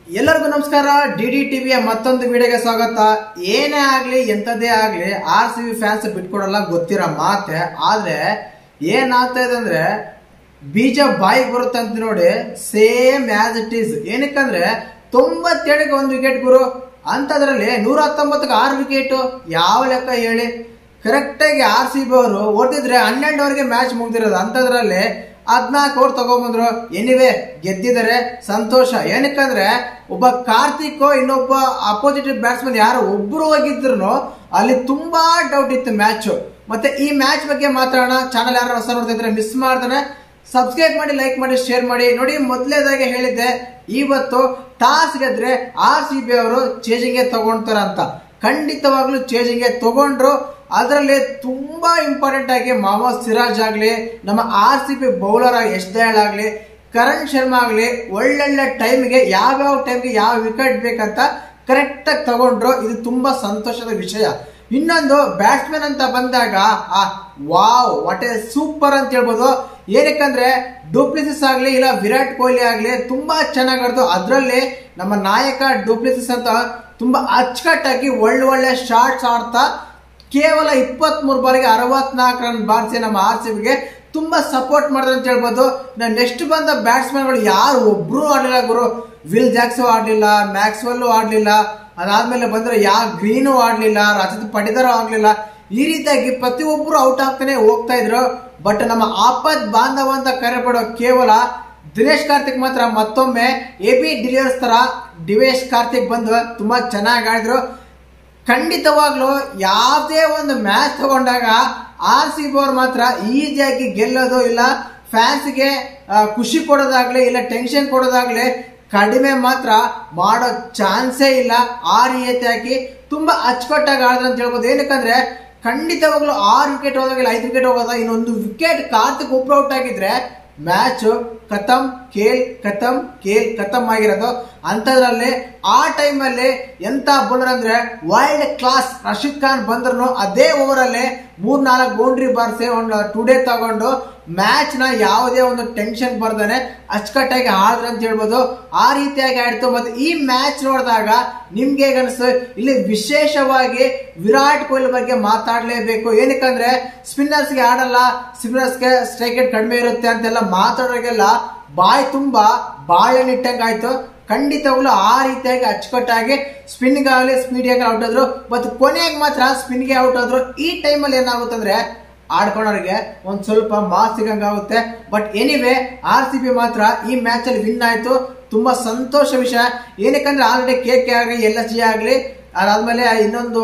ಎಲ್ಲರಿಗೂ ನಮಸ್ಕಾರ. ಡಿಡಿ ಟಿವಿಯ ಮತ್ತೊಂದು ವಿಡಿಯೋಗೆ ಸ್ವಾಗತ. ಏನೇ ಆಗ್ಲಿ ಎಂತದೇ ಆಗ್ಲಿ RCB ಫ್ಯಾನ್ಸ್ ಬಿಟ್ಕೊಡಲ್ಲ, ಗೊತ್ತಿರೋ ಮಾತೆ. ಆದ್ರೆ ಏನಾಗ್ತಾ ಇದೆ ಅಂದ್ರೆ ಬೀಜ ಬಾಯಿಗೆ ಬರುತ್ತೆ ಅಂತ ನೋಡಿ, ಸೇಮ್ ಆಸ್ ಇಟ್ ಈಸ್. ಏನಕ್ಕಂದ್ರೆ 97ಗೆ 1 ವಿಕೆಟ್ ಗುರು, ಅಂತದ್ರಲ್ಲಿ 119ಗೆ 6 ವಿಕೆಟ್. ಯಾವ ಲೆಕ್ಕ ಹೇಳಿ? ಕರೆಕ್ಟ್ ಆಗಿ RCB ಅವರು ಓದಿದ್ರೆ 12 ಮ್ಯಾಚ್ ಮುಗ್ದಿರೋದು, ಅಂತದ್ರಲ್ಲಿ 14 ಓವರ್ ತಗೊಂಡ್ಬಂದ್ರು. ಎನಿವೆ ಗೆದ್ದಿದ್ದಾರೆ, ಸಂತೋಷ. ಏನಕ್ಕಂದ್ರೆ ಒಬ್ಬ ಕಾರ್ತಿಕ್ ಇನ್ನೊಬ್ಬ ಅಪೋಸಿಟ್ ಬ್ಯಾಟ್ಸ್ಮನ್ ಯಾರು ಒಬ್ರು ಹೋಗಿದ್ರು ಅಲ್ಲಿ ತುಂಬಾ ಡೌಟ್ ಇತ್ತು ಮ್ಯಾಚ್. ಮತ್ತೆ ಈ ಮ್ಯಾಚ್ ಬಗ್ಗೆ ಮಾತಾಡೋಣ. ಚಾನಲ್ ಯಾರು ಹೊಸ ನೋಡ್ತಾ ಇದ್ರೆ ಮಿಸ್ ಮಾಡ್ತಾನೆ ಸಬ್ಸ್ಕ್ರೈಬ್ ಮಾಡಿ, ಲೈಕ್ ಮಾಡಿ, ಶೇರ್ ಮಾಡಿ. ನೋಡಿ, ಮೊದಲೇದಾಗಿ ಹೇಳಿದ್ದೆ, ಇವತ್ತು ಟಾಸ್ ಗೆದ್ರೆ RCB ಅವರು ಚೇಜಿಂಗ್ಗೆ ತಗೊಂಡ್ತಾರ ಅಂತ. ಖಂಡಿತವಾಗ್ಲೂ ಚೇಜಿಂಗ್ಗೆ ತಗೊಂಡ್ರು. ಅದರಲ್ಲಿ ತುಂಬಾ ಇಂಪಾರ್ಟೆಂಟ್ ಆಗಿ ಮೊಹಮ್ಮದ್ ಸಿರಾಜ್ ಆಗ್ಲಿ, ನಮ್ಮ RCB ಬೌಲರ್ ಯಶ್ ದಯಾಳ್ ಆಗ್ಲಿ, ಕರಣ್ ಶರ್ಮಾ ಆಗ್ಲಿ, ಒಳ್ಳೊಳ್ಳೆ ಟೈಮ್ಗೆ ಯಾವ್ಯಾವ ಟೈಮ್ಗೆ ಯಾವ ವಿಕೆಟ್ ಬೇಕಂತ ಕರೆಕ್ಟ್ ಆಗಿ ತಗೊಂಡ್ರು. ಇದು ತುಂಬಾ ಸಂತೋಷದ ವಿಷಯ. ಇನ್ನೊಂದು ಬ್ಯಾಟ್ಸ್ಮನ್ ಅಂತ ಬಂದಾಗ ವಾವ್, ವಾಟ್ ಎ ಸೂಪರ್ ಅಂತ ಹೇಳ್ಬೋದು. ಏನಕ್ಕಂದ್ರೆ ಡೂಪ್ಲಿಸಿಸ್ ಆಗ್ಲಿ ಇಲ್ಲ ವಿರಾಟ್ ಕೊಹ್ಲಿ ಆಗ್ಲಿ ತುಂಬಾ ಚೆನ್ನಾಗಿ ಆಡ್ತು. ಅದ್ರಲ್ಲಿ ನಮ್ಮ ನಾಯಕ ಡೂಪ್ಲಿಸಿಸ್ ಅಂತ ತುಂಬಾ ಅಚ್ಚುಕಟ್ಟಾಗಿ ಒಳ್ಳೆ ಶಾಟ್ಸ್ ಆಡ್ತಾ ಕೇವಲ 23 ಬಾರಿಗೆ 64 ರನ್ ಬಾರಿಸಿ ನಮ್ಮ RCBಗೆ ತುಂಬಾ ಸಪೋರ್ಟ್ ಮಾಡಿದ್ರೆ ಅಂತ ಹೇಳ್ಬೋದು. ನೆಕ್ಸ್ಟ್ ಬಂದ ಬ್ಯಾಟ್ಸ್ಮನ್ ಗಳು ಯಾರು ಒಬ್ರು ಆಡ್ಲಿಲ್ಲ ಗುರು. ವಿಲ್ ಜಾಕ್ಸೋ ಆಡ್ಲಿಲ್ಲ, ಮ್ಯಾಕ್ಸ್ವೆಲ್ ಆಡ್ಲಿಲ್ಲ, ಅದಾದ್ಮೇಲೆ ಬಂದ್ರೆ ಗ್ರೀನು ಆಡ್ಲಿಲ್ಲ, ರಜತ್ ಪಟಿದಾರ್ ಆಗ್ಲಿಲ್ಲ. ಈ ರೀತಿಯಾಗಿ ಪ್ರತಿಯೊಬ್ರು ಔಟ್ ಆಗ್ತಾನೆ ಹೋಗ್ತಾ ಇದ್ರು. ಬಟ್ ನಮ್ಮ ಆಪತ್ ಬಾಂಧವ ಅಂತ ಕರೆಪಡೋ ಕೇವಲ ದಿನೇಶ್ ಕಾರ್ತಿಕ್ ಮಾತ್ರ ಮತ್ತೊಮ್ಮೆ AB ಡಿವಿಲಿಯರ್ಸ್ ತರ ದಿನೇಶ್ ಕಾರ್ತಿಕ್ ಬಂದು ತುಂಬಾ ಚೆನ್ನಾಗಿ ಆಡಿದ್ರು. ಖಂಡಿತವಾಗ್ಲೂ ಯಾವುದೇ ಒಂದು ಮ್ಯಾಚ್ ತಗೊಂಡಾಗ RCB ಅವ್ರು ಮಾತ್ರ ಈಸಿಯಾಗಿ ಗೆಲ್ಲೋದು ಇಲ್ಲ, ಫ್ಯಾನ್ಸ್ಗೆ ಖುಷಿ ಕೊಡೋದಾಗ್ಲಿ ಇಲ್ಲ ಟೆನ್ಷನ್ ಕೊಡೋದಾಗ್ಲಿ ಕಡಿಮೆ ಮಾತ್ರ ಮಾಡೋ ಚಾನ್ಸೇ ಇಲ್ಲ. ಆ ರೀತಿಯಾಗಿ ತುಂಬಾ ಅಚ್ಚುಕಟ್ಟಾಗಿ ಆಡಿದ್ರು ಅಂತ ಹೇಳ್ಬೋದು. ಏನಕ್ಕಂದ್ರೆ ಖಂಡಿತವಾಗ್ಲೂ 6 ವಿಕೆಟ್ ಹೋದಾಗಿಲ್ಲ, 5 ವಿಕೆಟ್ ಹೋಗೋದ, ಇನ್ನೊಂದು ವಿಕೆಟ್ ಕಾರ್ತಿಕ್ ಒಬ್ರು ಔಟ್ ಆಗಿದ್ರೆ ಮ್ಯಾಚ್ ಖತಮ್ ಖತಮ್ ಆಗಿರೋದು. ಅಂತದ್ರಲ್ಲಿ ಆ ಟೈಮ್ ಅಲ್ಲಿ ಎಂತ ಬೌಲರ್ ಅಂದ್ರೆ ವೈಲ್ಡ್ ಕ್ಲಾಸ್ ರಶೀದ್ ಖಾನ್ ಬಂದ್ರು ಅದೇ ಓವರ್ ಅಲ್ಲಿ 3-4 ಬೌಂಡ್ರಿ ಬಾರಿಸಿ ಒಂದು 2 ಡೇ ತಗೊಂಡು ಮ್ಯಾಚ್ ನ ಯಾವುದೇ ಒಂದು ಟೆನ್ಷನ್ ಬರ್ದಾನೆ ಅಚ್ಚುಕಟ್ಟಾಗಿ ಆಡಿದ್ರು ಅಂತ ಹೇಳ್ಬೋದು. ಆ ರೀತಿಯಾಗಿ ಆಡ್ತು. ಮತ್ತೆ ಈ ಮ್ಯಾಚ್ ನೋಡಿದಾಗ ನಿಮ್ಗೆ ಹೇಗನ್ಸ್ತು? ಇಲ್ಲಿ ವಿಶೇಷವಾಗಿ ವಿರಾಟ್ ಕೊಹ್ಲಿ ಬಗ್ಗೆ ಮಾತಾಡ್ಲೇಬೇಕು. ಏನಕ್ಕಂದ್ರೆ ಸ್ಪಿನ್ನರ್ಸ್ಗೆ ಆಡಲ್ಲ, ಸ್ಪಿನ್ನರ್ಸ್ಗೆ ಸ್ಟ್ರೈಕ್ ರೇಟ್ ಕಡಿಮೆ ಇರುತ್ತೆ ಅಂತೆಲ್ಲ ಮಾತಾಡೋರಿಗೆಲ್ಲ ಬಾಯಿ ತುಂಬಾ ಬಾಳೆನಿಟ್ಟಂಗೆ ಆಯ್ತು. ಖಂಡಿತವಾಗ್ಲೂ ಆ ರೀತಿಯಾಗಿ ಅಚ್ಚುಕಟ್ಟಾಗಿ ಸ್ಪಿನ್ಗೆ ಆಗಲಿ ಸ್ಪೀಡಿಯಾಗಿ ಔಟ್ ಆದ್ರು. ಮತ್ತು ಕೊನೆಗೆ ಮಾತ್ರ ಸ್ಪಿನ್ಗೆ ಔಟ್ ಆದ್ರು. ಈ ಟೈಮಲ್ಲಿ ಏನಾಗುತ್ತಂದ್ರೆ ಆಡ್ಕೊಂಡವ್ರಿಗೆ ಒಂದ್ ಸ್ವಲ್ಪ ಮಾರ್ಕ್ಸ್ ಸಿಗಂಗಾಗುತ್ತೆ. ಬಟ್ ಎನಿವೆ RCB ಮಾತ್ರ ಈ ಮ್ಯಾಚ್ ಅಲ್ಲಿ ವಿನ್ ಆಯ್ತು. ತುಂಬಾ ಸಂತೋಷ ವಿಷಯ. ಏನಕ್ಕಂದ್ರೆ ಆಲ್ರೆಡಿ KK ಆಗ್ಲಿ, LSG ಆಗ್ಲಿ, ಅದಾದ್ಮೇಲೆ ಇನ್ನೊಂದು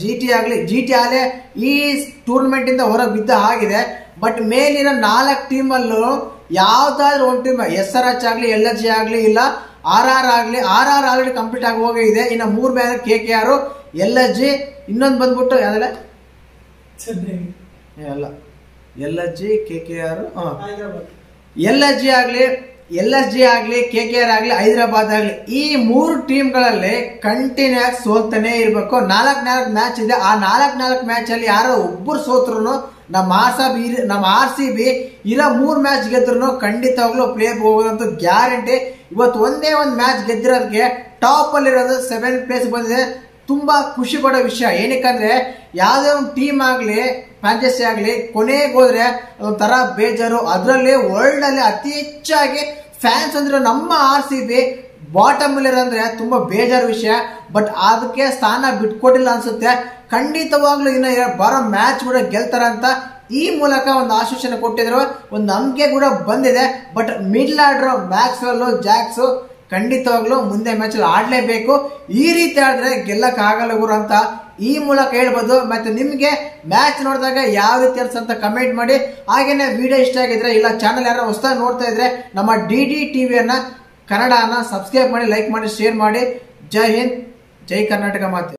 GT ಆಗ್ಲಿ, GT ಆಗಲೇ ಈ ಟೂರ್ನಮೆಂಟ್ ಇಂದ ಹೊರಗೆ ಬಿದ್ದ ಆಗಿದೆ. ಬಟ್ ಮೇಲಿನ 4 ಟೀಮ್ ಅಲ್ಲೂ ಯಾವ್ದಾದ್ರು ಒಂದು ಟೀಮ್ SRH ಆಗ್ಲಿ, LSG ಆಗ್ಲಿ ಇಲ್ಲ RR ಆಗ್ಲಿ, RR ಆಲ್ರೆಡಿ ಕಂಪ್ಲೀಟ್ ಆಗಿ ಹೋಗಿದೆ. ಇನ್ನು 3 ಮೇಲೆ KKR, LSG, ಇನ್ನೊಂದು ಬಂದ್ಬಿಟ್ಟು ಯಾವ್ದಲ್ಲ ಅಲ್ಲ LSG, KKR, LSG ಆಗ್ಲಿ KKR ಆಗ್ಲಿ ಹೈದರಾಬಾದ್ ಆಗ್ಲಿ ಈ 3 ಟೀಮ್ಗಳಲ್ಲಿ ಕಂಟಿನ್ಯೂಸ್ ಸೋಲ್ತಾನೆ ಇರ್ಬೇಕು. 4 ಮ್ಯಾಚ್ ಇದೆ. ಆ 4 ಮ್ಯಾಚ್ ಅಲ್ಲಿ ಯಾರೋ ಒಬ್ಬರು ಸೋತ್ರು ನಮ್ಮ RCB ಇರೋ 3 ಮ್ಯಾಚ್ ಗೆದ್ರು ಖಂಡಿತವಾಗ್ಲೂ ಪ್ಲೇ ಹೋಗೋದಂತೂ ಗ್ಯಾರಂಟಿ. ಇವತ್ತು ಒಂದೇ ಒಂದು ಮ್ಯಾಚ್ ಗೆದ್ದಿರೋದಕ್ಕೆ ಟಾಪ್ ಅಲ್ಲಿರೋದು 7th ಪ್ಲೇಸ್ ಬಂದಿದೆ. ತುಂಬಾ ಖುಷಿ ಪಡೋ ವಿಷಯ. ಏನಕ್ಕಂದ್ರೆ ಯಾವ್ದೇ ಒಂದು ಟೀಮ್ ಆಗ್ಲಿ ಫ್ರಾಂಚೈಸಿ ಆಗ್ಲಿ ಕೊನೆಗೆ ಹೋದ್ರೆ ಅದೊಂಥರ ಬೇಜಾರು. ಅದರಲ್ಲಿ ವರ್ಲ್ಡ್ ಅಲ್ಲಿ ಅತಿ ಹೆಚ್ಚಾಗಿ ಫ್ಯಾನ್ಸ್ ಅಂದ್ರೆ ನಮ್ಮ RCB ಬಾಟಮ್ ಅಲ್ಲಿ ಇರೋದ್ರೆ ತುಂಬಾ ಬೇಜಾರು ವಿಷಯ. ಬಟ್ ಅದಕ್ಕೆ ಸ್ಥಾನ ಬಿಟ್ಕೊಟ್ಟಿಲ್ಲ ಅನ್ಸುತ್ತೆ. ಖಂಡಿತವಾಗ್ಲೂ ಇನ್ನ ಬರೋ ಮ್ಯಾಚ್ ಕೂಡ ಗೆಲ್ತಾರ ಅಂತ ಈ ಮೂಲಕ ಒಂದು ಆಶ್ವಾಸನೆ ಕೊಟ್ಟಿದ್ರು, ಒಂದು ನಂಬಿಕೆ ಕೂಡ ಬಂದಿದೆ. But middle order Maxwell, Jacks ಖಂಡಿತವಾಗ್ಲೂ ಮುಂದೆ ಮ್ಯಾಚ್ ಅಲ್ಲಿ ಆಡ್ಲೇಬೇಕು. ಈ ರೀತಿ ಆಡಿದ್ರೆ ಗೆಲ್ಲಕ್ ಆಗಲ್ಲ ಗುರು ಅಂತ ಈ ಮೂಲಕ ಹೇಳ್ಬೋದು. ಮತ್ತೆ ನಿಮ್ಗೆ ಮ್ಯಾಚ್ ನೋಡಿದಾಗ ಯಾವ ರೀತಿ ಅನ್ಸಂತ ಕಮೆಂಟ್ ಮಾಡಿ. ಹಾಗೇನೆ ವಿಡಿಯೋ ಇಷ್ಟ ಆಗಿದ್ರೆ ಇಲ್ಲ ಚಾನಲ್ ಯಾರು ಹೊಸದಾಗಿ ನೋಡ್ತಾ ಇದ್ರೆ ನಮ್ಮ DD ಟಿವಿಯನ್ನ ಕನ್ನಡನ ಸಬ್ಸ್ಕ್ರೈಬ್ ಮಾಡಿ, ಲೈಕ್ ಮಾಡಿ, ಶೇರ್ ಮಾಡಿ. ಜೈ ಹಿಂದ್, ಜೈ ಕರ್ನಾಟಕ ಮಾತೆ.